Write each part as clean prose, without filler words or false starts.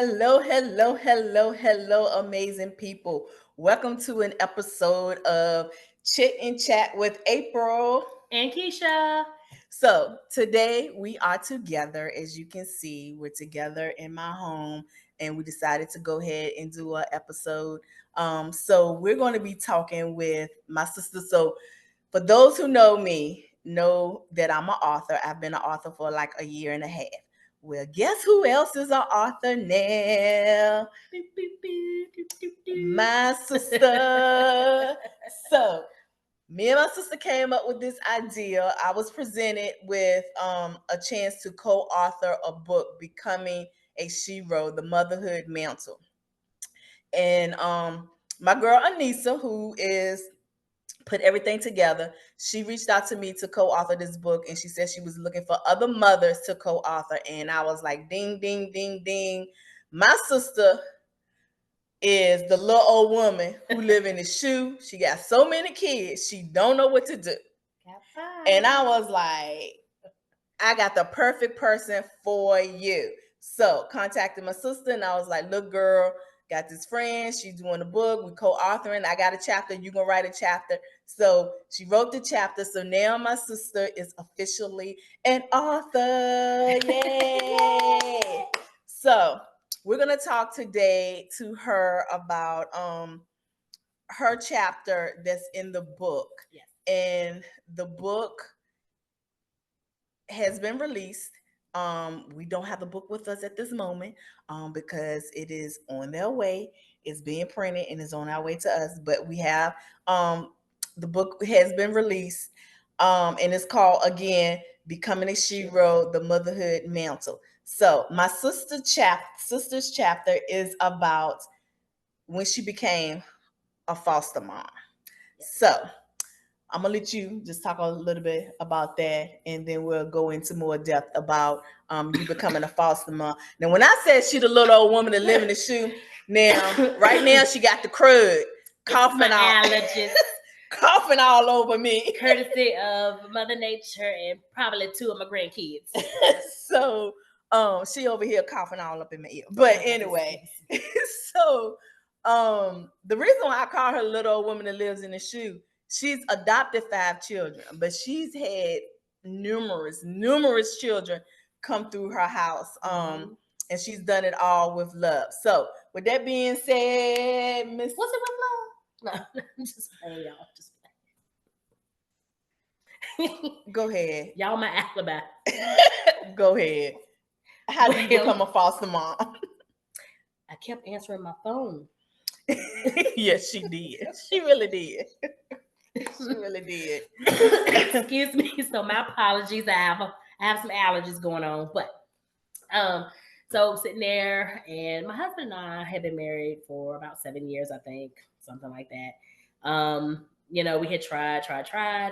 Hello, amazing people. Welcome to an episode of Chit and Chat with April and Kisha. So, today we are together. As you can see, we're together in my home, and we decided to go ahead and do an episode. So, we're going to be talking with my sister. So, for those who know me, know that I'm an author. I've been an author for like a year and a half. Well, guess who else is an author now? My sister. So, me and my sister came up with this idea. I was presented with a chance to co-author a book, Becoming a Shero, The Motherhood Mantle. And my girl Anissa, who is put everything together, she reached out to me to co-author this book, and she said she was looking for other mothers to co-author. And I was like, ding, ding, ding, ding. My sister is the little old woman who live in the shoe. She got so many kids, she don't know what to do. And I was like, I got the perfect person for you. So contacted my sister, and I was like, look, girl, got this friend. She's doing a book. We co-authoring. I got a chapter. You gonna write a chapter. So she wrote the chapter. So now my sister is officially an author. Yay! So we're gonna talk today to her about her chapter that's in the book. Yes. And the book has been released. We don't have the book with us at this moment because it is on their way. It's being printed and is on our way to us. But we have the book has been released, and it's called again Becoming a Shero, The Motherhood Mantle. So my sister's chapter is about when she became a foster mom. So I'm gonna let you just talk a little bit about that, and then we'll go into more depth about you becoming a foster mom. Now, when I said she the little old woman that live in the shoe, now right now she got the crud, coughing coughing all over me, courtesy of Mother Nature and probably two of my grandkids. So, she over here coughing all up in my ear. But anyway, so the reason why I call her little old woman that lives in the shoe. She's adopted 5 children, but she's had numerous children come through her house. And she's done it all with love. So, with that being said, Miss, what's it with love? No, I'm just playing, y'all. Just playing. Go ahead. Y'all, my alibi. Go ahead. How did you become a foster mom? I kept answering my phone. Yes, she did. She really did. She really did. Excuse me. So my apologies. I have some allergies going on, but so sitting there, and my husband and I have been married for about 7 years, I think, something like that. We had tried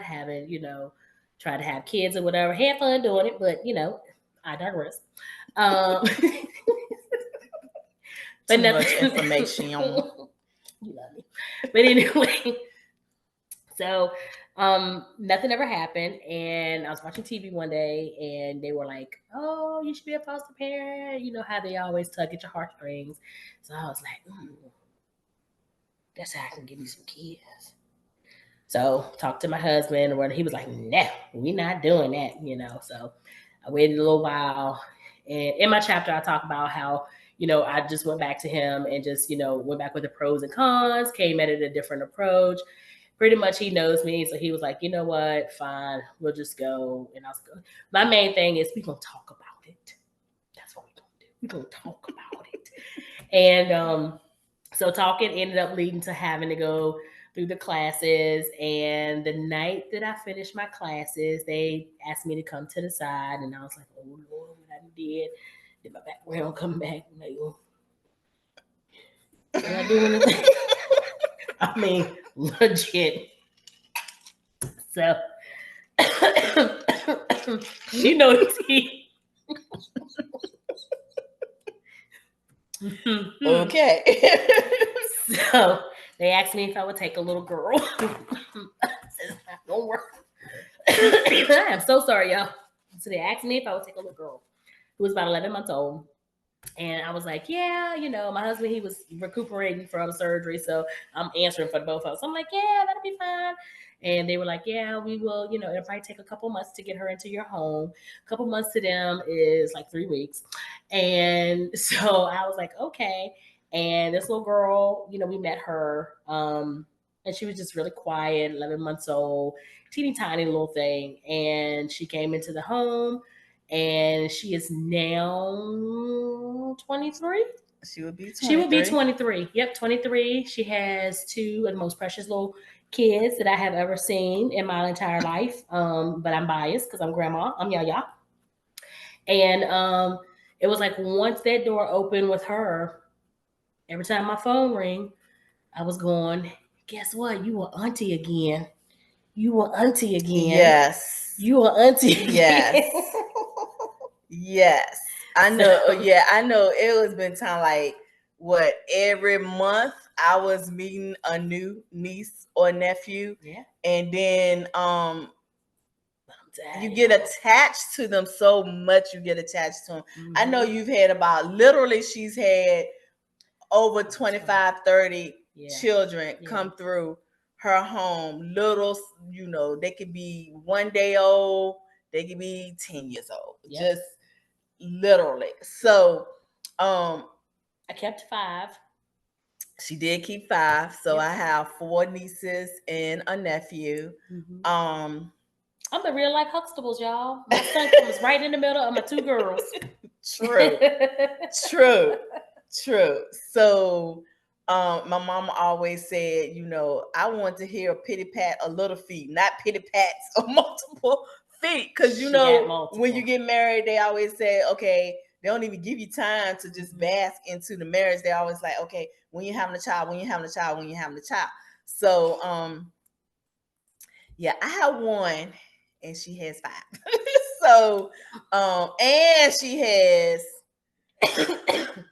having, tried to have kids or whatever, had fun doing it, but I digress. Too much information. You love me, but anyway. So nothing ever happened, and I was watching TV one day, and they were like, "Oh, you should be a foster parent." You know how they always tug at your heartstrings. So I was like, "That's how I can get me some kids." So talked to my husband, and he was like, "No, we're not doing that." So I waited a little while, and in my chapter, I talk about how I just went back to him and just went back with the pros and cons, came at it a different approach. Pretty much he knows me, so he was like, you know what, fine, we'll just go. And I was going, my main thing is we're going to talk about it. That's what we're going to do. We're going to talk about it. And so talking ended up leading to having to go through the classes. And the night that I finished my classes, they asked me to come to the side. And I was like, oh, Lord, what I did my background come back. I'm like, oh, did I do anything? I mean, legit. So, you know the Okay. So they asked me if I would take a little girl. I said, it's not gonna work. I am so sorry, y'all. So they asked me if I would take a little girl who was about 11 months old. And I was like, yeah, my husband, he was recuperating from surgery. So I'm answering for both of us. I'm like, yeah, that'll be fine. And they were like, yeah, we will, it'll probably take a couple months to get her into your home. A couple months to them is like 3 weeks. And so I was like, okay. And this little girl, we met her. And she was just really quiet, 11 months old, teeny tiny little thing. And she came into the home, and she is now 23. She would be She would be 23. 23. Yep, 23. She has two of the most precious little kids that I have ever seen in my entire life. But I'm biased because I'm grandma. I'm Yaya. And it was like once that door opened with her, every time my phone rang, I was going, guess what? You were auntie again. You were auntie again. Yes. You were auntie again. Yes. Yes. I know. So- Yeah, I know. It was been time like what every month I was meeting a new niece or nephew, Yeah. and then I'm you tired, get y'all. attached to them so much. You get attached to them. I know Mhm. you've had about literally. She's had over 25, 30 Yeah. children Yeah. come through her home. Little, they could be 1 day old. They could be 10 years old. Yep. Just literally. So I kept 5. she did keep 5. So Yep. I have 4 nieces and a nephew. Mhm. Um I'm the real life Huxtables, y'all. My son comes right in the middle of my 2 girls. true. True. So my mama always said, I want to hear a pity pat a little feet, not pity pats of multiple feet. Because She got when you multiple. get married, they always say, okay, they don't even give you time to just bask into the marriage. They're always like, okay, when you're having a child, when you're having a child, when you're having a child. So yeah, I have 1 and she has 5. So and she has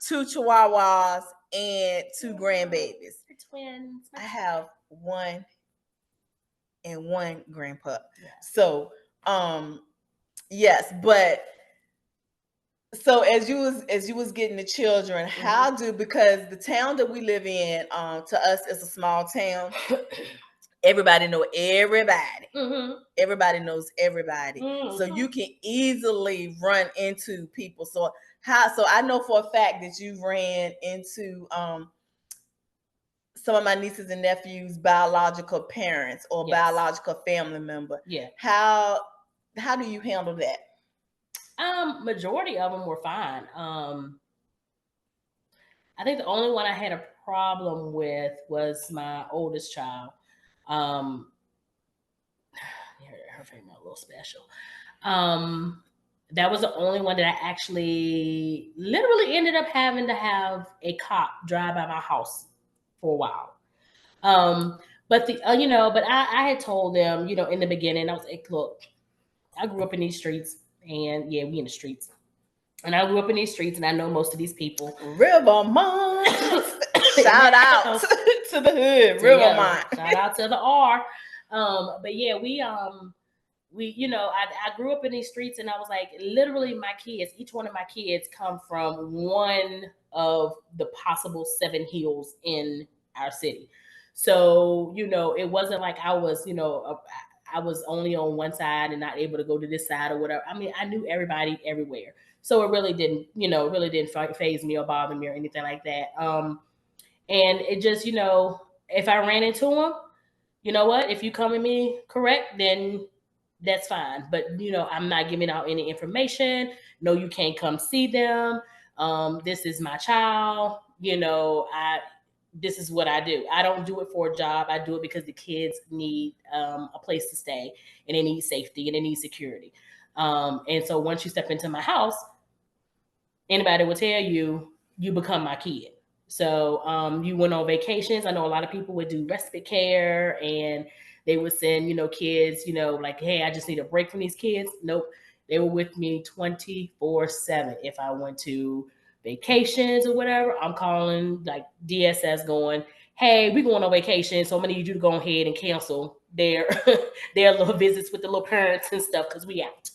2 chihuahuas and 2 grandbabies. The twins. I have 1 and 1 grandpup. Yeah. So yes, but so as you was getting the children, how do, because the town that we live in, to us is a small town. Everybody know everybody. Everybody knows everybody. So you can easily run into people. So I know for a fact that you've ran into some of my nieces and nephews' biological parents or Yes. biological family member. Yeah. How do you handle that? Majority of them were fine. I think the only one I had a problem with was my oldest child. Her family a little special. That was the only one that I actually literally ended up having to have a cop drive by my house for a while. But but I had told them, in the beginning, I was like, look, I grew up in these streets, and yeah, we in the streets. And I grew up in these streets, and I know most of these people. Rivermont. Shout out to the hood, Rivermont. Shout out to the R. But yeah, we I grew up in these streets, and I was like, literally, my kids, each one of my kids come from one of the possible 7 hills in our city. So, it wasn't like I was, I was only on one side and not able to go to this side or whatever. I mean, I knew everybody everywhere. So it really didn't phase me or bother me or anything like that. And it just, if I ran into them, you know what? If you come at me correct, then that's fine. But I'm not giving out any information. No, you can't come see them. This is my child. This is what I do. I don't do it for a job. I do it because the kids need a place to stay, and they need safety, and they need security. And so once you step into my house, anybody will tell you, you become my kid. So you went on vacations. I know a lot of people would do respite care, and they would send, kids, like, hey, I just need a break from these kids. Nope. They were with me 24/7. If I went to vacations or whatever, I'm calling like DSS going, hey, we're going on vacation. So I'm going to need you to go ahead and cancel their their little visits with the little parents and stuff because we out.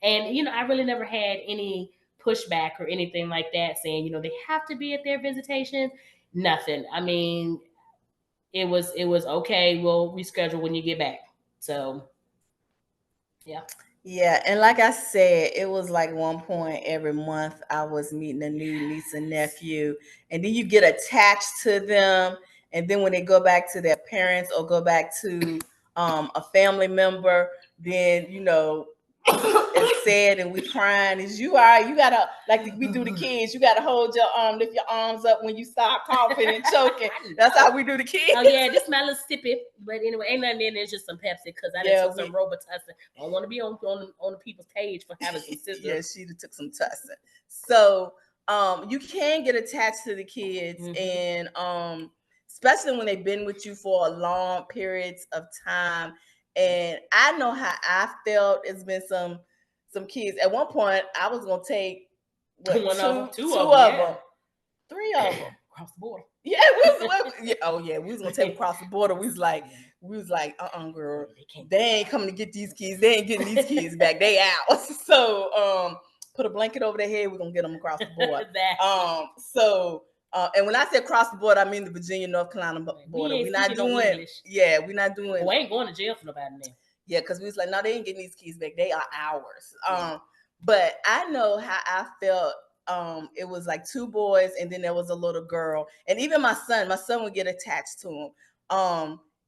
And, I really never had any pushback or anything like that, saying, you know, they have to be at their visitation. Nothing. I mean, it was okay. We'll reschedule when you get back. So yeah. Yeah, and like I said, it was like one point every month I was meeting a new niece and nephew, and then you get attached to them, and then when they go back to their parents or go back to a family member, then it's sad and we crying. Is you all right? You gotta like we do the kids. You gotta hold your lift your arms up when you start coughing and choking. That's how we do the kids. Oh yeah, this my little sippy. But anyway, ain't nothing in there. It's just some Pepsi because I done took some Robitussin. I don't want to be on the people's page for having some sister. Yeah, she took some tussin. So you can get attached to the kids, and especially when they've been with you for a long periods of time. And I know how I felt. It's been some kids. At one point, I was gonna take two of them, 3 of them across the border. Yeah, we was gonna take them across the border. We was like, girl, they ain't coming to get these kids. They ain't getting these kids back. They out. So put a blanket over their head. We're gonna get them across the border. And when I say across the border, I mean the Virginia North Carolina border. We're not doing English. Yeah, we're not doing. We ain't going to jail for nobody now. Yeah, because we was like, no, they ain't getting these kids back. They are ours. But I know how I felt. It was like 2 boys, and then there was a little girl, and even my son would get attached to him.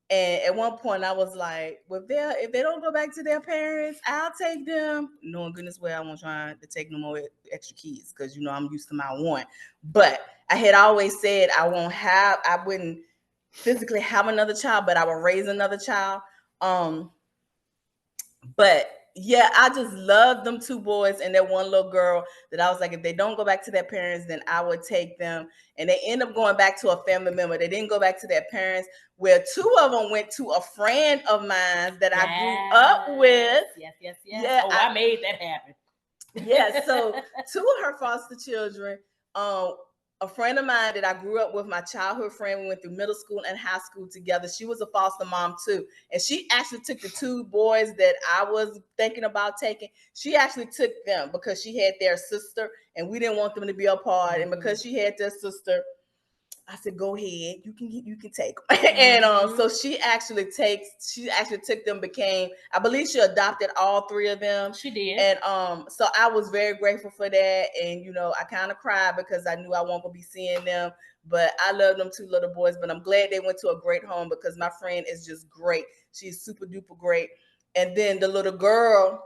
And at one point I was like, well, if they don't go back to their parents, I'll take them. Knowing goodness well, I won't try to take no more extra kids because I'm used to my one. But I had always said I wouldn't physically have another child, but I would raise another child. But yeah, I just love them 2 boys and that one little girl that I was like, if they don't go back to their parents, then I would take them. And they end up going back to a family member. They didn't go back to their parents, where 2 of them went to a friend of mine that I grew up with. Yes. Yeah, I made that happen. Yeah, so 2 of her foster children, a friend of mine that I grew up with, my childhood friend, we went through middle school and high school together. She was a foster mom too. And she actually took the 2 boys that I was thinking about taking. She actually took them because she had their sister and we didn't want them to be apart. And because she had their sister, I said, go ahead, you can take them. And so she actually took them, I believe she adopted all 3 of them. She did. And so I was very grateful for that. And I kind of cried because I knew I wasn't gonna be seeing them. But I love them 2 little boys. But I'm glad they went to a great home because my friend is just great. She's super duper great. And then the little girl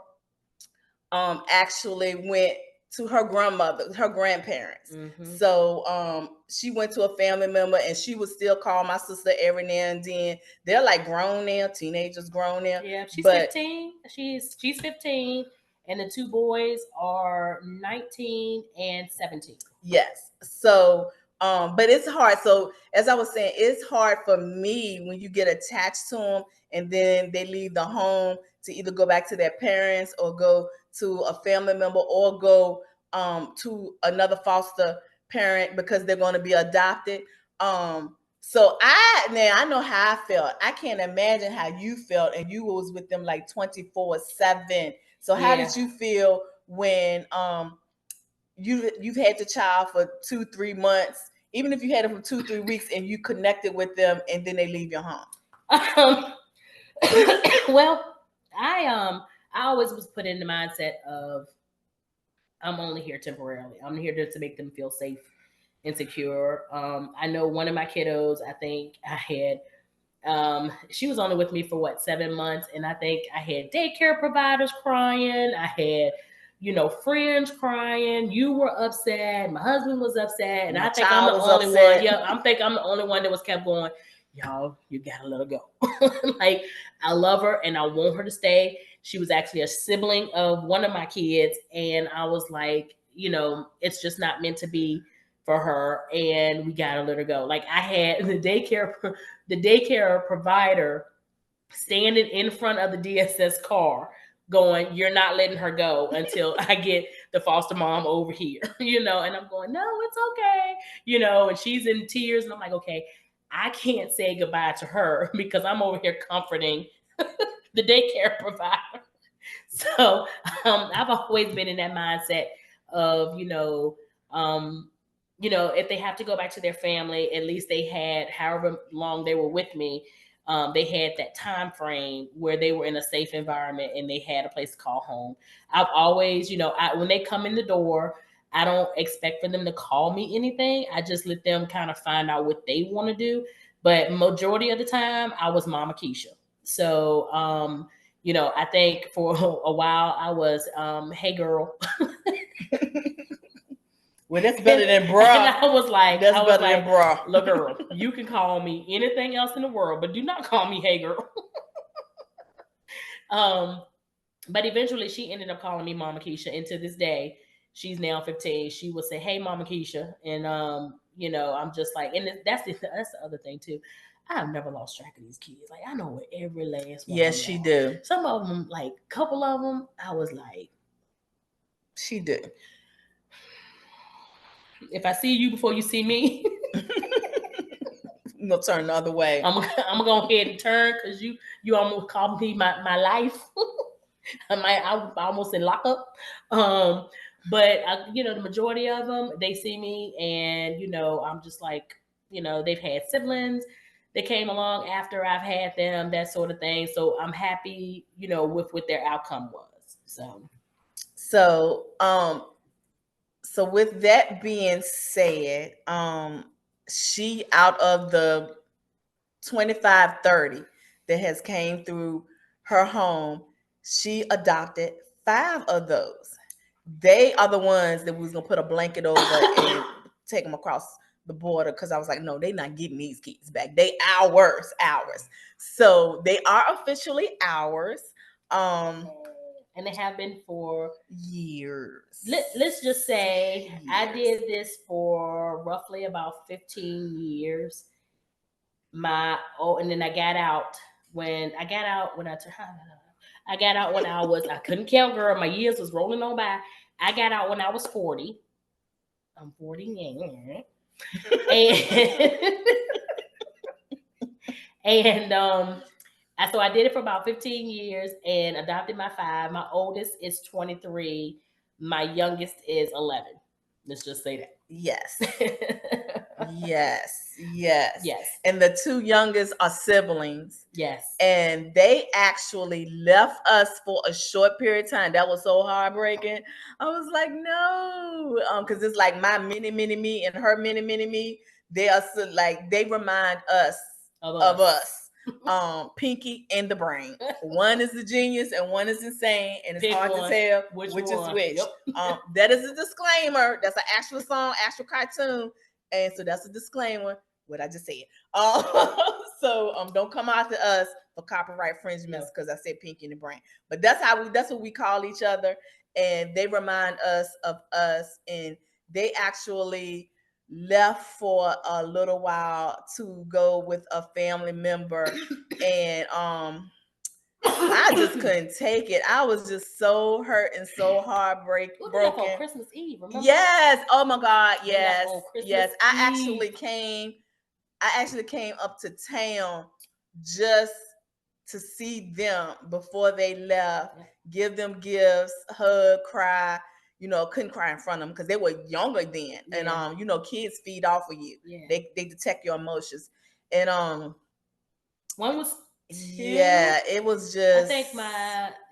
actually went to her grandparents. So she went to a family member, and she would still call my sister every now and then. They're like grown now, teenagers grown now. Yeah, she's 15. She's 15, and the 2 boys are 19 and 17. Yes. So but it's hard. So as I was saying, it's hard for me when you get attached to them and then they leave the home to either go back to their parents or go to a family member or go to another foster parent because they're going to be adopted. So I know how I felt. I can't imagine how you felt, and you was with them like 24/7. So how did you feel when you've had the child for 2-3 months, even if you had them for 2-3 weeks and you connected with them and then they leave your home? Well, I always was put in the mindset of I'm only here temporarily. I'm here to make them feel safe and secure. I know one of my kiddos, I think I had she was only with me for 7 months, and I think I had daycare providers crying. I had friends crying. You were upset. My husband was upset, and I think I'm the only one. Yeah, I think I'm the only one that was kept going. Y'all, you gotta let her go. Like, I love her and I want her to stay. She was actually a sibling of one of my kids, and I was like, it's just not meant to be for her, and we gotta let her go. Like, I had the daycare provider standing in front of the DSS car going, you're not letting her go until I get the foster mom over here, and I'm going, no, it's okay, and she's in tears, and I'm like, okay, I can't say goodbye to her because I'm over here comforting the daycare provider. So I've always been in that mindset of, if they have to go back to their family, at least they had however long they were with me. They had that time frame where they were in a safe environment and they had a place to call home. I've always, when they come in the door, I don't expect for them to call me anything. I just let them kind of find out what they want to do. But majority of the time, I was Mama Kisha. So, I think for a while I was, hey girl. Well, that's better than bruh. And I was like, that's better than bruh. Look, girl, you can call me anything else in the world, but do not call me hey girl. But eventually she ended up calling me Mama Kisha, and to this day, she's now 15. She would say, "Hey, Mama Kisha," and I'm just like, and that's the other thing too. I've never lost track of these kids. Like, I know where every last one. Yes, she do. Some of them, like a couple of them, I was like, she do. If I see you before you see me, I'm gonna turn the other way. I'm gonna go ahead and turn, because you almost called me my life. I almost in lockup. But the majority of them, they see me, and I'm just like, they've had siblings that came along after I've had them, that sort of thing. So I'm happy, with what their outcome was. So with that being said, she, out of the 25, 30 that has came through her home, she adopted 5 of those. They are the ones that we was gonna put a blanket over and take them across the border, because I was like, no, they're not getting these kids back. They ours. So they are officially ours. And they have been for years. Let's just say I did this for roughly about 15 years. And then I got out when I was, I couldn't count, girl. My years was rolling on by. I got out when I was 40. I'm 40. And so I did it for about 15 years and adopted my 5. My oldest is 23. My youngest is 11. Let's just say that. Yes. Yes. And the 2 youngest are siblings. Yes. And they actually left us for a short period of time. That was so heartbreaking. I was like, no, because it's like my mini me and her mini me. They are so, like, they remind us of us. Pinky and the Brain. One is the genius and one is insane, and it's hard to tell which is which. Yep. That is a disclaimer. That's an actual song, actual cartoon, and so that's a disclaimer. What I just said. So don't come after us for copyright infringements because I said Pinky and the Brain. But that's what we call each other, and they remind us of us, and they actually left for a little while to go with a family member, and I just couldn't take it. I was just so hurt and so heartbroken. On Christmas Eve, remember? Yes. Oh my God. Yes. Yes. I actually came up to town just to see them before they left, give them gifts, hug, cry. Couldn't cry in front of them because they were younger then. And kids feed off of you. They detect your emotions. And one was 2. Yeah, it was just, I think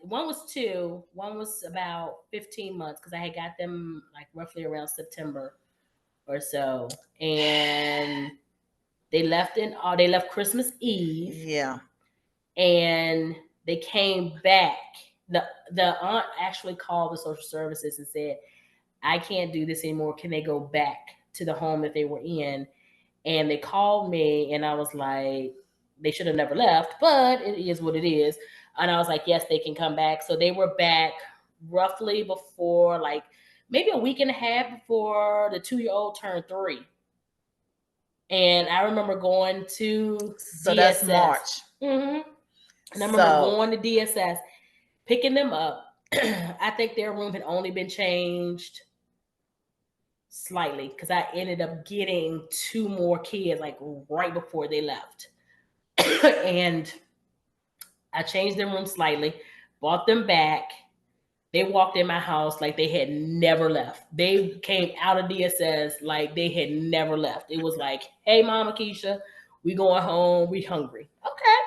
one was 2. One was about 15 months because I had got them like roughly around September or so. And they left Christmas Eve. Yeah. And they came back. The aunt actually called the social services and said, I can't do this anymore. Can they go back to the home that they were in? And they called me, and I was like, they should have never left, but it is what it is. And I was like, yes, they can come back. So they were back roughly before, like maybe a week and a half before the 2-year-old turned 3. And I remember going to DSS. That's March. Mm-hmm. And I remember going to DSS, picking them up. I think their room had only been changed slightly because I ended up getting 2 more kids like right before they left. And I changed their room slightly, brought them back. They walked in my house like they had never left. They came out of DSS like they had never left. It was like, hey, Mama Kisha, we going home. We hungry. Okay.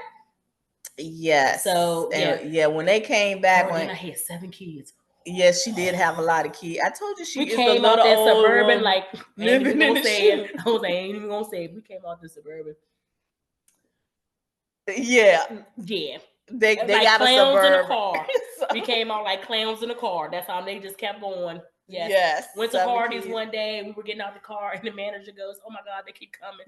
Yes. So and yeah, when they came back, then when I had 7 kids. yes, she did have a lot of kids. I told you she We is the came out little that old suburban woman like living in the shoe. I was like, I ain't even gonna say it. We came out the suburban. Yeah, Yeah. they Like got a clowns in a suburban. car. So- We came out like clowns in a car. That's how they just kept going. Yes. Yes, Went to 7 Hardee's kids. one day. We were getting out the car, and the manager goes, "Oh my God, they keep coming."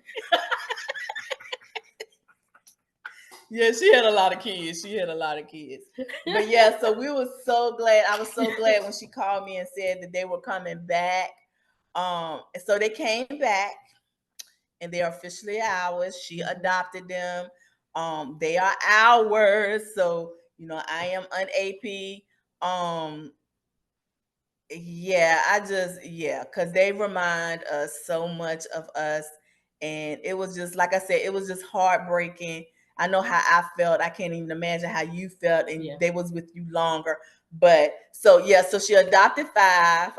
Yeah, she had a lot of kids. She had a lot of kids. But yeah, so we were so glad. I was so glad when she called me and said that they were coming back. So they came back, and they are officially ours. She adopted them. They are ours. So I am an AP. Because they remind us so much of us, and it was just like I said, it was just heartbreaking. I know how I felt. I can't even imagine how you felt, and they was with you longer. But so she adopted 5.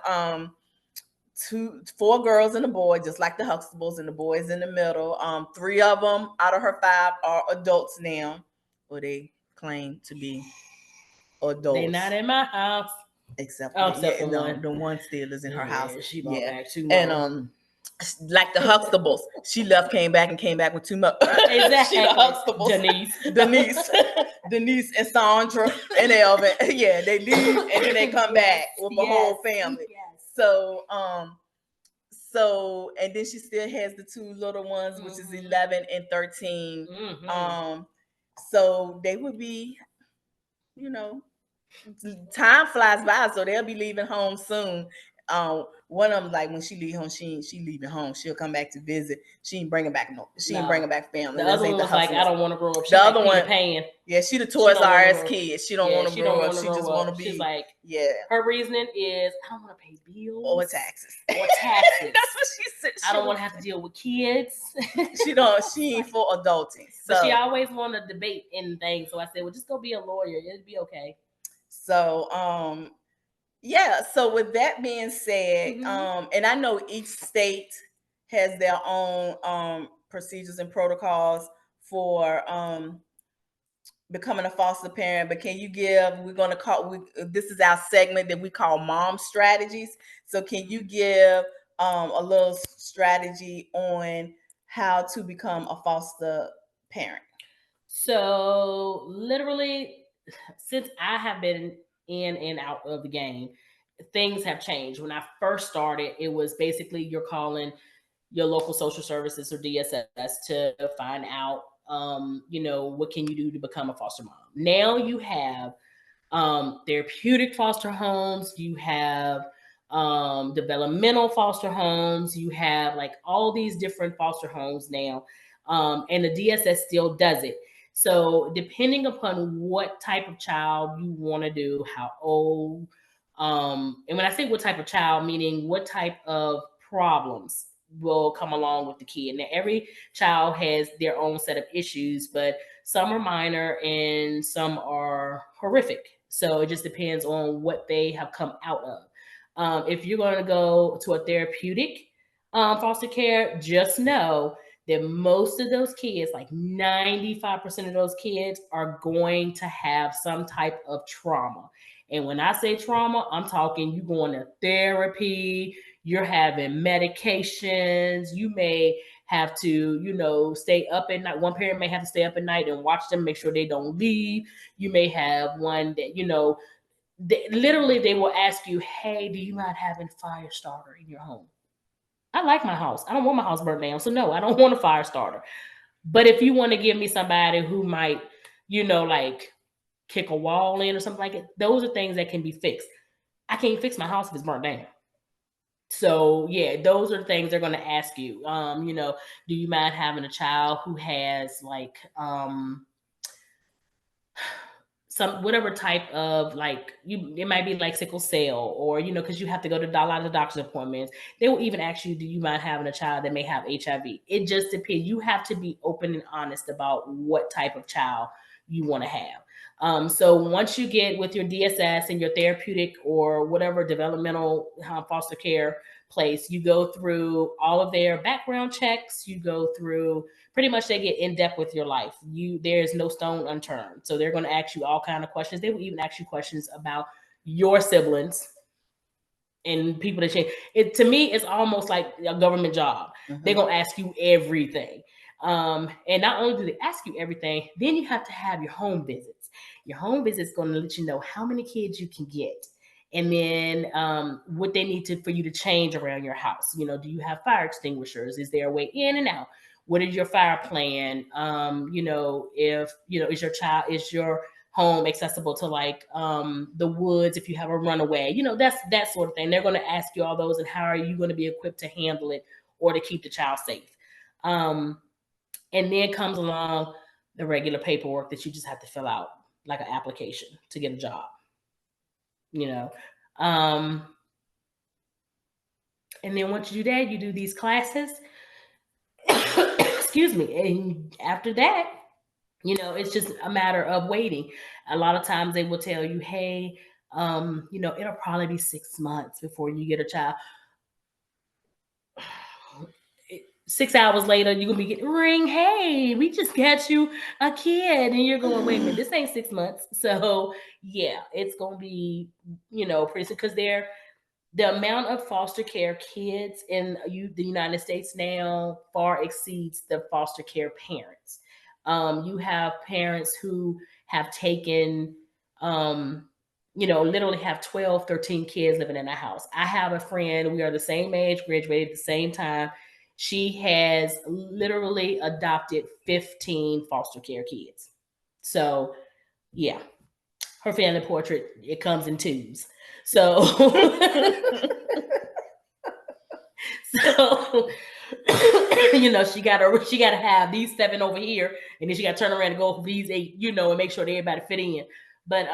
4 girls and a boy, just like the Huxtables, and the boys in the middle. 3 of them out of her 5 are adults now, or they claim to be adults. They're not in my house. Except for one. The one still is in her house. She brought back 2 more. And like the Huxtables, she left, came back with 2 more. Exactly. She the Huxtables. Denise and Sandra and Elvin. Yeah, they leave and then they come back with a whole family. So and then she still has the 2 little ones, which is 11 and 13. So they would be, time flies by, so they'll be leaving home soon. One of them, like when she leave home, she leaving home. She'll come back to visit. She ain't bringing back family. The other one was like, I don't want to grow up. The other one, yeah, she the Toys R Us kid. She don't want to grow up. She just want to be. She's like, yeah. Her reasoning is, I don't want to pay bills or taxes. That's what she said. I don't want to have to deal with kids. She ain't for adulting. So. But she always wanted to debate and things. So I said, well, just go be a lawyer. It'd be okay. So so with that being said, and I know each state has their own procedures and protocols for becoming a foster parent, but can you give, this is our segment that we call Mom Strategies. So can you give a little strategy on how to become a foster parent? So literally, since I have been in and out of the game, things have changed. When I first started, it was basically you're calling your local social services or DSS to find out, what can you do to become a foster mom. Now you have therapeutic foster homes, you have developmental foster homes, you have like all these different foster homes now, and the DSS still does it. So depending upon what type of child you want to do, how old, and when I say what type of child, meaning what type of problems will come along with the kid. Now, every child has their own set of issues, but some are minor and some are horrific. So it just depends on what they have come out of. If you're going to go to a therapeutic foster care, just know that most of those kids, like 95% of those kids, are going to have some type of trauma. And when I say trauma, I'm talking you going to therapy, you're having medications, you may have to, stay up at night. One parent may have to stay up at night and watch them, make sure they don't leave. You may have one that, literally they will ask you, hey, do you mind having a fire starter in your home? I like my house. I don't want my house burnt down. So no, I don't want a fire starter. But if you want to give me somebody who might, like kick a wall in or something like it, those are things that can be fixed. I can't fix my house if it's burnt down. So yeah, those are the things they're going to ask you. Do you mind having a child who has like some whatever type of it might be like sickle cell, or because you have to go to a lot of doctor's appointments. They will even ask you, do you mind having a child that may have HIV? It just depends. You have to be open and honest about what type of child you want to have. So once you get with your DSS and your therapeutic or whatever developmental foster care place, you go through all of their background checks. You go through pretty much, they get in depth with your life. There's no stone unturned. So they're going to ask you all kind of questions. They will even ask you questions about your siblings and people that change it. To me, it's almost like a government job. They're gonna ask you everything. And not only do they ask you everything, then you have to have your home visits. Your home visits going to let you know how many kids you can get, and then what they need to for you to change around your house. Do you have fire extinguishers? Is there a way in and out? What is your fire plan? If is your home accessible to like the woods if you have a runaway, that's that sort of thing. They're going to ask you all those, and how are you going to be equipped to handle it or to keep the child safe. And then comes along the regular paperwork that you just have to fill out, like an application to get a job. And then once you do that, you do these classes. Excuse me. And after that, it's just a matter of waiting. A lot of times they will tell you, hey, it'll probably be 6 months before you get a child. 6 hours later, you're gonna be getting ring, hey, we just got you a kid, and you're going, wait a minute, this ain't 6 months. So yeah, it's gonna be, pretty soon, because the amount of foster care kids in the United States now far exceeds the foster care parents. You have parents who have taken, literally have 12, 13 kids living in a house. I have a friend, we are the same age, graduated at the same time. She has literally adopted 15 foster care kids. So, yeah, her family portrait, it comes in twos. So, so she gotta have these 7 over here, and then she gotta turn around and go for these 8, and make sure that everybody fit in. But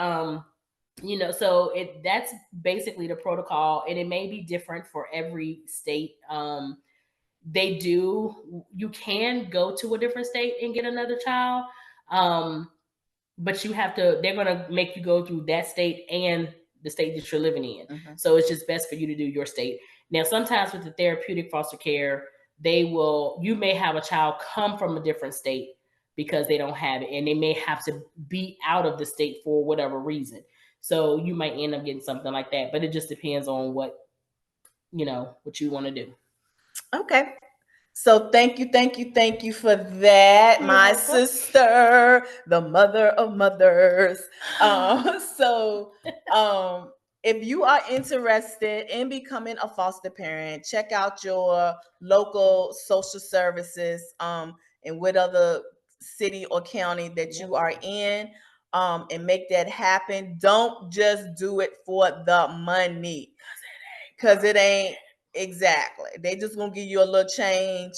so that's basically the protocol, and it may be different for every state. You can go to a different state and get another child, but they're gonna make you go through that state and the state that you're living in. So it's just best for you to do your state. Now, sometimes with the therapeutic foster care, you may have a child come from a different state because they don't have it, and they may have to be out of the state for whatever reason. So you might end up getting something like that, but it just depends on what you want to do. Okay. So thank you for that, my sister, the mother of mothers. So if you are interested in becoming a foster parent, check out your local social services and what other city or county that you are in, and make that happen. Don't just do it for the money, because it ain't. Exactly. They just gonna give you a little change.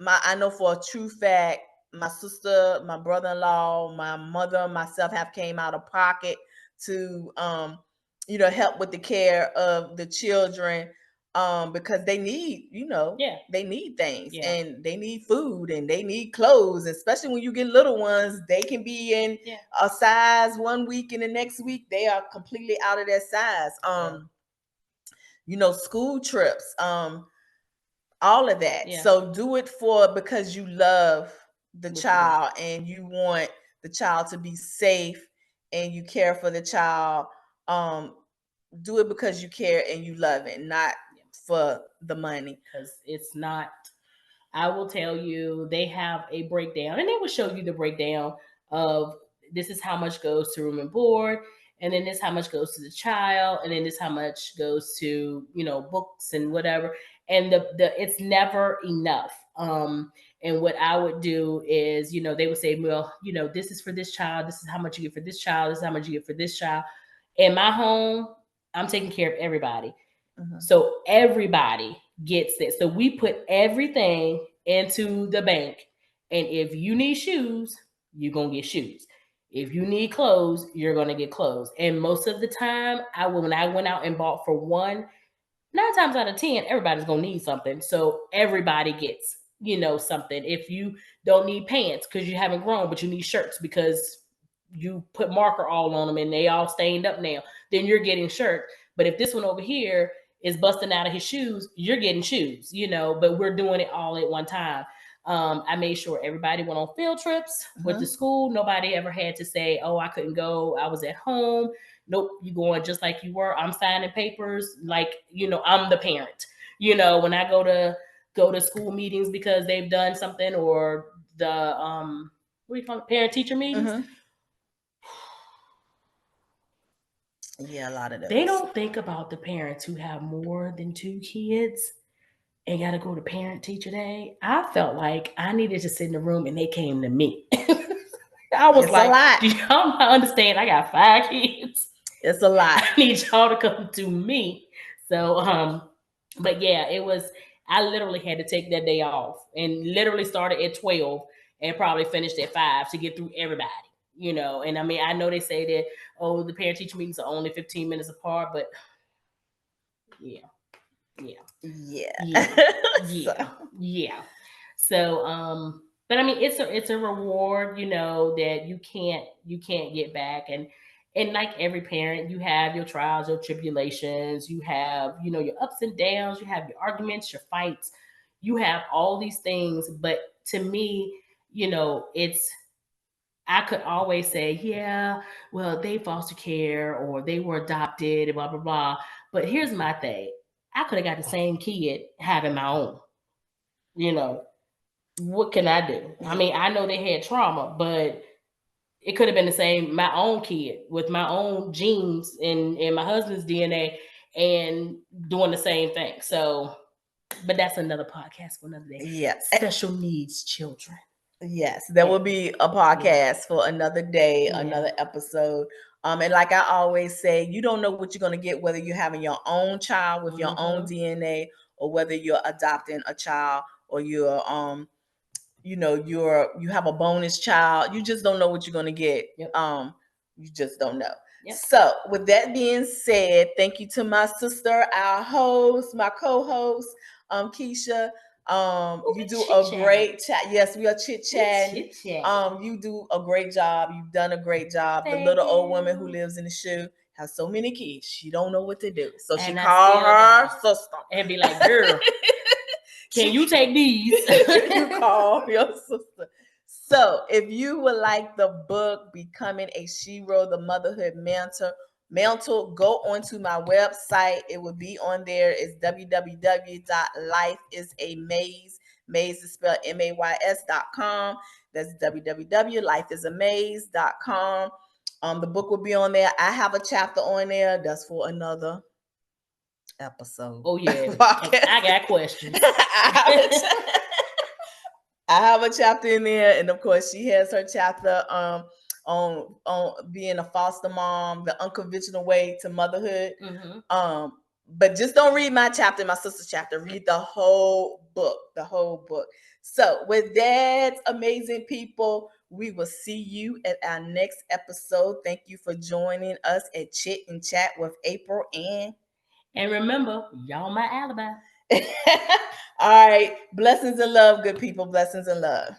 I know for a true fact, my sister, my brother-in-law, my mother, myself have came out of pocket to help with the care of the children, because they need, they need things, and they need food, and they need clothes, especially when you get little ones. They can be in a size one week, and the next week they are completely out of their size. School trips, all of that. So do it because you love the child, and you want the child to be safe, and you care for the child. Do it because you care and you love it, not for the money. Because it's not. I will tell you, they have a breakdown, and they will show you the breakdown of this is how much goes to room and board, and then this how much goes to the child, and then this how much goes to books and whatever. And it's never enough. And what I would do is, they would say, well, this is for this child, this is how much you get for this child, this is how much you get for this child. In my home, I'm taking care of everybody. So everybody gets it. So we put everything into the bank. And if you need shoes, you're going to get shoes. If you need clothes, you're going to get clothes. And most of the time, when I went out and bought for one, 9 times out of 10, everybody's going to need something. So everybody gets, something. If you don't need pants because you haven't grown, but you need shirts because you put marker all on them and they all stained up now, then you're getting shirt. But if this one over here is busting out of his shoes, you're getting shoes, but we're doing it all at one time. I made sure everybody went on field trips with the school. Nobody ever had to say, oh, I couldn't go, I was at home. Nope, you going just like you were. I'm signing papers like, I'm the parent. When I go to school meetings because they've done something, or the what do you call it, parent teacher meetings. Yeah, a lot of those. They don't think about the parents who have more than 2 kids and got to go to parent teacher day. I felt like I needed to sit in the room and they came to me. I was it's like, a lot. do y'all not understand? I got 5 kids. It's a lot. I need y'all to come to me. So, but yeah, it was, I literally had to take that day off and literally started at 12 and probably finished at 5 to get through everybody. And I mean, I know they say that, oh, the parent teacher meetings are only 15 minutes apart, but yeah. So, but I mean, it's a reward, that you can't get back. And like every parent, you have your trials, your tribulations, you have, your ups and downs, you have your arguments, your fights, you have all these things. But to me, it's, I could always say, yeah, well, they foster care or they were adopted and blah, blah, blah. But here's my thing. I could have got the same kid having my own. What can I do? I mean, I know they had trauma, but it could have been the same, my own kid with my own genes and my husband's DNA and doing the same thing. So, but that's another podcast for another day. Yeah. Special needs children. Yes, there will be a podcast for another day, another episode. And like I always say, you don't know what you're going to get, whether you're having your own child with your own DNA, or whether you're adopting a child, or you're you have a bonus child. You just don't know what you're going to get. You just don't know. So with that being said, thank you to my sister, our host, my co-host, Kisha. You do a great chat. Yes, we are chit chatting. You do a great job. You've done a great job. The little old woman who lives in the shoe has so many kids. She don't know what to do. So she called her sister and be like, girl, can you take these? You call your sister. So if you would like the book, Becoming a Shero, the Motherhood Mantle, go onto my website. It will be on there. It's www.lifeisamaze. Maze is spelled MAYS.com. That's www.lifeisamaze.com. The book will be on there. I have a chapter on there. That's for another episode. Oh yeah. I got questions. I have a chapter in there, and of course she has her chapter on being a foster mom, the unconventional way to motherhood. But just don't read my chapter, my sister's chapter. Read the whole book, So with that, amazing people, we will see you at our next episode. Thank you for joining us at Chit and Chat with April and remember, y'all my alibi. All right. Blessings and love, good people. Blessings and love.